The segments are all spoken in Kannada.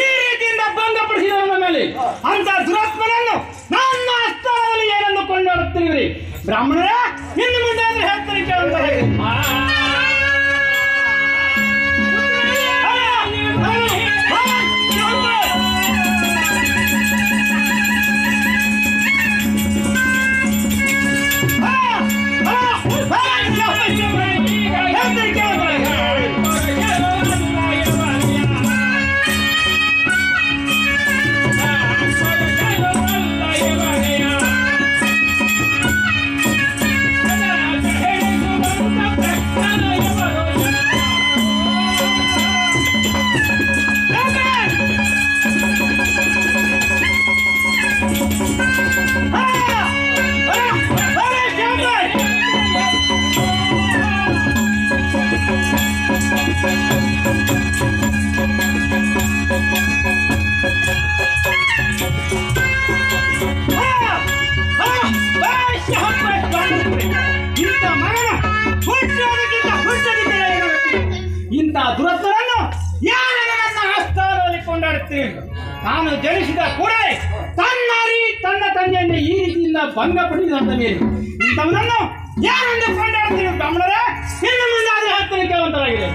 ಈ ರೀತಿಯಿಂದ ಭಂಗಪಡಿಸಿದವನ ಮೇಲೆ ಅಂತ ದುರಾತ್ಮನನ್ನು ನನ್ನ ಸ್ಥಳದಲ್ಲಿ ಏನನ್ನು ಕೊಂಡಾಡುತ್ತೀರಿ ಬ್ರಾಹ್ಮಣರೇ? ಇನ್ನು ಮುಂದೆ ಆದ್ರೆ ಹೇಳ್ತಾರೆ ಕೇಳುತ್ತಾರೆ. ಇಂಥ ದುರಸ್ತರನ್ನು ಯಾರು ನನ್ನ ಆಸ್ಥಾನದಲ್ಲಿ ಕೊಂಡಾಡುತ್ತೀರಿ? ನಾನು ಜನಿಸಿದ ಕೂಡಲೇ ತನ್ನ ತಂದೆಯನ್ನು ಈ ರೀತಿಯಿಂದ ಭಂಗಪಡಿಸಿದಂತ ಮೇಲೆ ಇಂಥವನನ್ನು ಯಾರೆಂದು ಕೊಂಡಾಡುತ್ತೀರಿ ಬ್ರಾಹ್ಮಣರೇ? ಇನ್ನು ಮುಂದೆ ಅದು ಹೇಳ್ತಾನೆ ಕೇಳುವಂತರಾಗಿದೆ.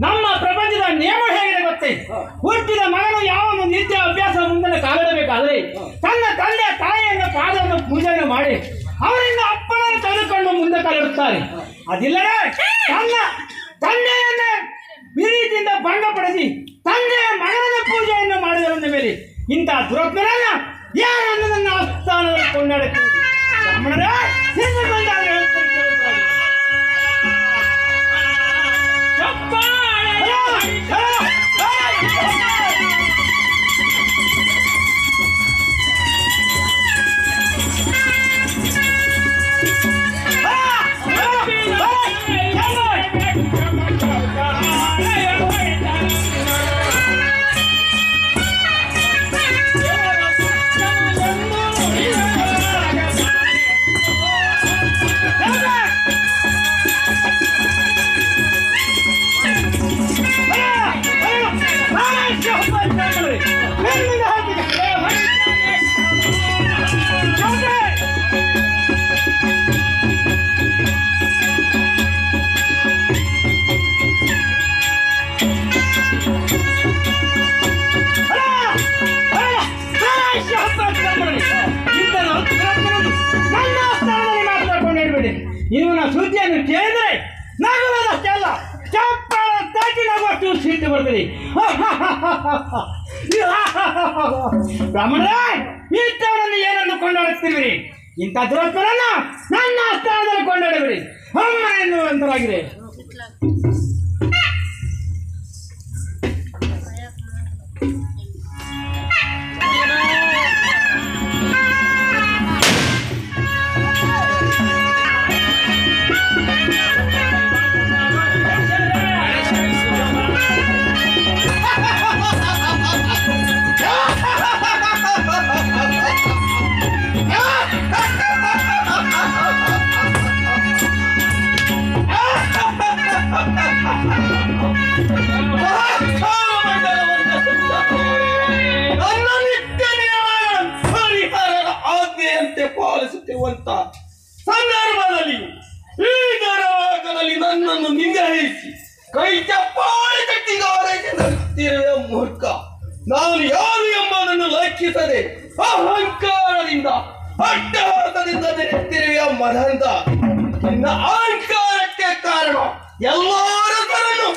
ನಮ್ಮ ಪ್ರಪಂಚದ ನಿಯಮ ಹೇಗಿದೆ ಗೊತ್ತೇ? ಹುಟ್ಟಿದ ಮಗನು ಯಾವನು ನಿತ್ಯ ಅಭ್ಯಾಸ ಮುಂದೆ ಕಾಲಿಡಬೇಕಾದ್ರೆ ತನ್ನ ತಂದೆ ತಾಯಿಯನ್ನು ಪಾದವನ್ನು ಪೂಜೆಯನ್ನು ಮಾಡಿ ಅವರಿಂದ ಅಪ್ಪನನ್ನು ತೆಗೆದುಕೊಂಡು ಮುಂದೆ ಕಾಲಿಡುತ್ತಾರೆ. ಅದಿಲ್ಲದೆ ತನ್ನ ತಂದೆಯನ್ನೇ ಈ ರೀತಿಯಿಂದ ಭಂಗಪಡಿಸಿ ತಂದೆಯ ಮಗನ ಪೂಜೆಯನ್ನು ಮಾಡಿದವನ ಮೇಲೆ ಇಂಥ ದುರತ್ಮರನ್ನ ಯಾರನ್ನು ನನ್ನ ಆಸ್ಥಾನದಲ್ಲಿ ಕೊಂಡಾಡುತ್ತಾರೆ ಬ್ರಾಹ್ಮಣರೇ? ಇವನ ಸುದ್ದಿಯನ್ನು ಕೇಳಿದರೆ ನಗುವುದಷ್ಟಲ್ಲ ಚಪ್ಪಾಳ ತಟ್ಟಿ ನಗುವಷ್ಟು ಸಿಟ್ಟು ಬರ್ತದೆ. ಬ್ರಾಹ್ಮಣರೇ, ಇಂಥವರನ್ನು ಏನನ್ನು ಕೊಂಡಾಡುತ್ತೀರಿ? ಇಂಥ ದುರತ್ಮರನ್ನು ನನ್ನ ಸ್ಥಾನದಲ್ಲಿ ಕೊಂಡಾಡಬೇಡಿ ಅಮ್ಮ ಎನ್ನುವಂತರಾಗಿದೆ. ಪಾಲಿಸುತ್ತಿರುವಂತ ಸಂದರ್ಭದಲ್ಲಿ ಈ ಗರ್ಭದಲ್ಲಿ ನನ್ನನ್ನು ನಿಗ್ರಹಿಸಿ ಕೈ ಚಪ್ಪಾಳೆ ಕಟ್ಟಿ ಗೌರವಿಸುತ್ತಿರುವ ಮೂರ್ಖ ನಾನು ಯಾರು ಎಂಬುದನ್ನು ಲೆಕ್ಕಿಸದೆ ಅಹಂಕಾರದಿಂದ ಅಟ್ಟಹಾಸದಿಂದ ನೆರೆತಿರುವ ಮದಂತ ನಿನ್ನ ಅಹಂಕಾರಕ್ಕೆ ಕಾರಣ. ಎಲ್ಲರನ್ನು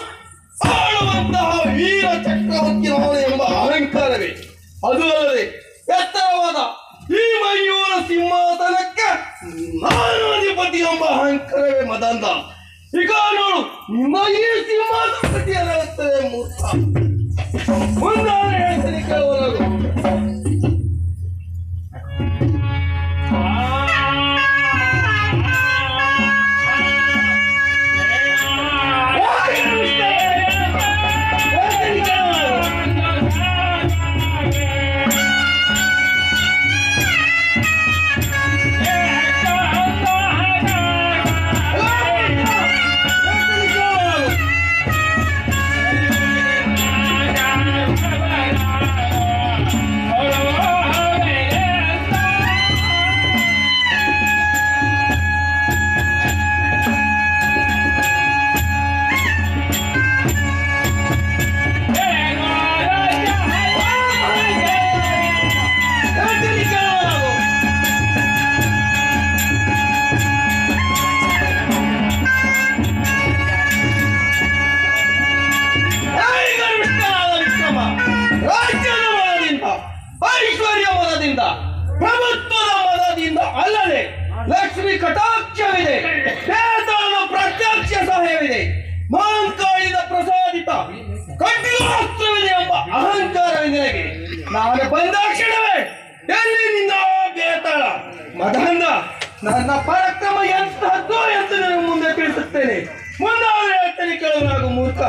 ಆಳುವಂತಹ ವೀರ ಚಕ್ರವರ್ತಿ ನಾನು ಎಂಬ ಅಹಂಕಾರವೇ. ಅದು ಅಲ್ಲದೆ ಎತ್ತರವಾದ ಈ ಮಯೂರ ಸಿಂಹಾಸನಕ್ಕೆ ನಾನು ಅಧಿಪತಿ ಎಂಬ ಅಹಂಕಾರವೇ ಮದಂತ. ಈಗ ನೋಡು, ನಿಮ್ಮ ಈ ಸಿಂಹಾಸನಕ್ಕೆ ಏನಾಗುತ್ತದೆ ಮೂರ್ಖ. ಮುಂದಾದ್ರೆ ಹೇಳ್ತೀನಿ ಕೇಳುವವರೆಗೂ. ಪ್ರಭುತ್ವದ ಮದದಿಂದ ಅಲ್ಲದೆ ಲಕ್ಷ್ಮಿ ಕಟಾಕ್ಷವಿದೆ, ವೇದದ ಪ್ರತ್ಯಕ್ಷ ಸಹಾಯವಿದೆ, ಮಹಾಂಕಾಳಿದ ಪ್ರಸಾದಿತ ಖಡ್ಗಾಸ್ತ್ರವಿದೆ ಎಂಬ ಅಹಂಕಾರವಿದೆ ನನಗೆ. ನಾನು ಬಂದಾಕ್ಷಣವೇ ಎಲ್ಲಿ ನಿನ್ನ ಬೇತಾಳ ಮದಂದ ನನ್ನ ಪರಾಕ್ರಮ ಎಂತಹದ್ದು ಎಂದು ನಾನು ಮುಂದೆ ತಿಳಿಸುತ್ತೇನೆ. ಮುಂದಾದ್ರೆ ಹೇಳ್ತೇನೆ ಕೇಳುವಾಗ ಮೂರ್ಖ.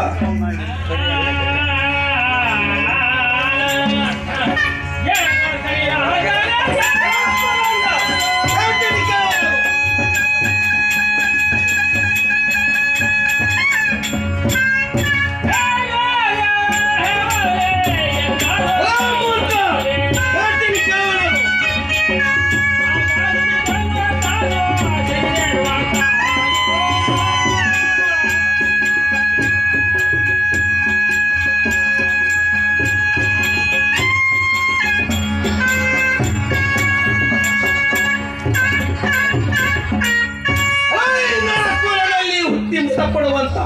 ಪಡುವಂತ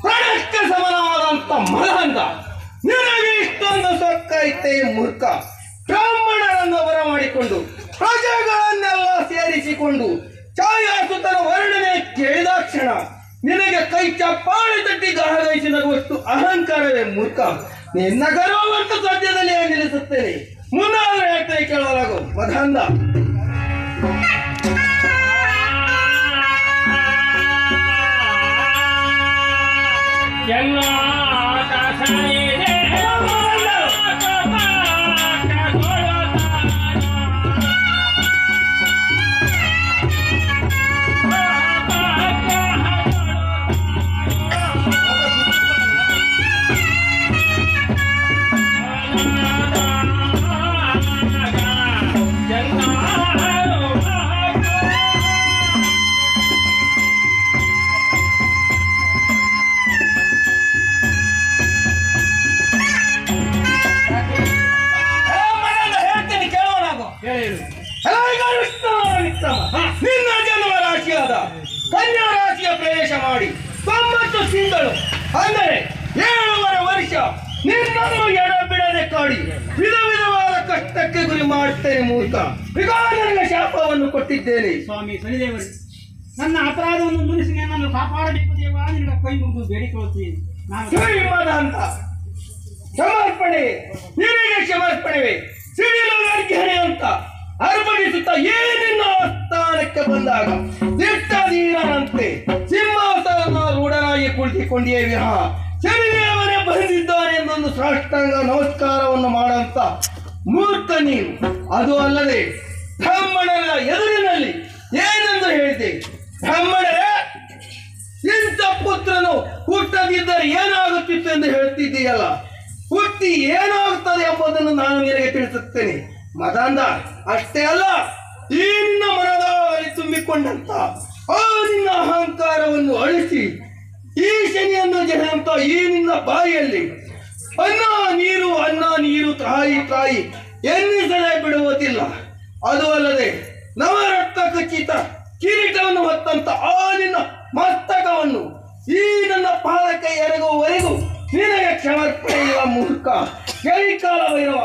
ಪ್ರಾಣಕ್ಕೆ ಸಮಾನವಾದಂತ ಮಲಹಂತ ನಿನಗೆ ಇಷ್ಟೊಂದು ಸೊಕ್ಕೈತೆ ಮೂರ್ಖ. ಬ್ರಾಹ್ಮಣರನ್ನು ಬರಮಾಡಿಕೊಂಡು ಪ್ರಜೆಗಳನ್ನೆಲ್ಲ ಸೇರಿಸಿಕೊಂಡು ಛಾಯಾಸುತನ ವರ್ಣನೆ ಕೇಳಿದಾಕ್ಷಣ ನಿನಗೆ ಕೈ ಚಪ್ಪಾಳೆ ತಟ್ಟಿ ಗಾಹಗೈಸಿ ನಗುವಷ್ಟು ಅಹಂಕಾರವೇ ಮೂರ್ಖ. ನಿನ್ನ ಗರ್ವವಂತ ಸದ್ಯದಲ್ಲಿ ನಿಲ್ಲಿಸುತ್ತೇನೆ. ಮುಂದಾದ್ರೆ ಹೇಳ್ತೇನೆ ಕೇಳಲಾಗು ಮದಂದ. ನಿನ್ನ ಜನ್ಮ ರಾಶಿಯಾದ ಕನ್ಯಾ ರಾಶಿಯ ಪ್ರವೇಶ ಮಾಡಿ 90 ತಿಂಗಳು ಅಂದರೆ 7.5 ವರ್ಷ ನಿನ್ನನ್ನು ಎಡಬಿಡದೆ ಕಾಡಿ ವಿಧ ವಿಧವಾದ ಕಷ್ಟಕ್ಕೆ ಗುರಿ ಮಾಡುತ್ತೇನೆ ಮೂರ್ಖ. ಈಗ ನನಗೆ ಶಾಪವನ್ನು ಕೊಟ್ಟಿದ್ದೇನೆ. ಸ್ವಾಮಿ ಶನಿದೇವರು, ನನ್ನ ಅಪರಾಧವನ್ನು ಮುನಿಸಿ ನನ್ನನ್ನು ಕಾಪಾಡಬೇಕು ದೇವ, ನಿನ್ನ ಕೈ ಮುಗಿದು ಬೇಡಿಕೊಳ್ಳುತ್ತೀನಿ. ಅಂತ ಸಮರ್ಪಣೆ ನಿನಗೆ ಸಮರ್ಪಣೆವೇ ಸಿಡಿಲು ಗರ್ಜನೆ ಅಂತ ಅರ್ಪಣಿಸುತ್ತಾ ಏನಿನ್ನ ಸ್ಥಾನಕ್ಕೆ ಬಂದಾಗ ದಿಟ್ಟಧೀರನಂತೆ ಸಿಂಹಾಸನ ರೂಢನಾಗಿ ಕುಳಿತುಕೊಂಡಿಯೇ ವಿರಹ ಶನಿದೇವನೇ ಬಂದಿದ್ದಾನೆ ಎಂದೊಂದು ಸಾಷ್ಟಾಂಗ ನಮಸ್ಕಾರವನ್ನು ಮಾಡಂತ ಮೂರ್ಖ ನೀನು. ಅದು ಅಲ್ಲದೆ ಬ್ರಾಹ್ಮಣರ ಎದುರಿನಲ್ಲಿ ಏನೆಂದು ಹೇಳಿದೆ, ಬ್ರಾಹ್ಮಣರೇ ಇಂಥ ಪುತ್ರನು ಹುಟ್ಟದಿದ್ದರೆ ಏನಾಗುತ್ತಿತ್ತು ಎಂದು ಹೇಳ್ತಿದ್ದೀಯಲ್ಲ, ಹುಟ್ಟಿ ಏನಾಗುತ್ತದೆ ಎಂಬುದನ್ನು ನಾನು ನಿನಗೆ ತಿಳಿಸುತ್ತೇನೆ ಮದಾಂಧ. ಅಷ್ಟೇ ಅಲ್ಲ, ಈ ನಿನ್ನ ಮನದಲ್ಲಿ ತುಂಬಿಕೊಂಡಂತ ಆ ನಿನ್ನ ಅಹಂಕಾರವನ್ನು ಅಳಿಸಿ ಈ ಶನಿಯನ್ನು ಜನಿಸಿದಂತ ಈ ನಿನ್ನ ಬಾಯಿಯಲ್ಲಿ ಅನ್ನ ನೀರು ತಾಯಿ ತಾಯಿ ಎನ್ನಿಸದೆ ಬಿಡುವುದಿಲ್ಲ. ಅದು ಅಲ್ಲದೆ ನವರತ್ನ ಖಚಿತ ಕಿರೀಟವನ್ನು ಹೊತ್ತಂತ ಆ ನಿನ್ನ ಮಸ್ತಕವನ್ನು ಈ ನನ್ನ ಪಾದಕ್ಕೆ ಎರಗುವವರೆಗೂ ನಿನಗೆ ಕ್ಷಮರ್ಪಣೆ ಇಲ್ಲ ಮೂರ್ಖ. ಜೈ ಕಾಲ ಭೈರವ.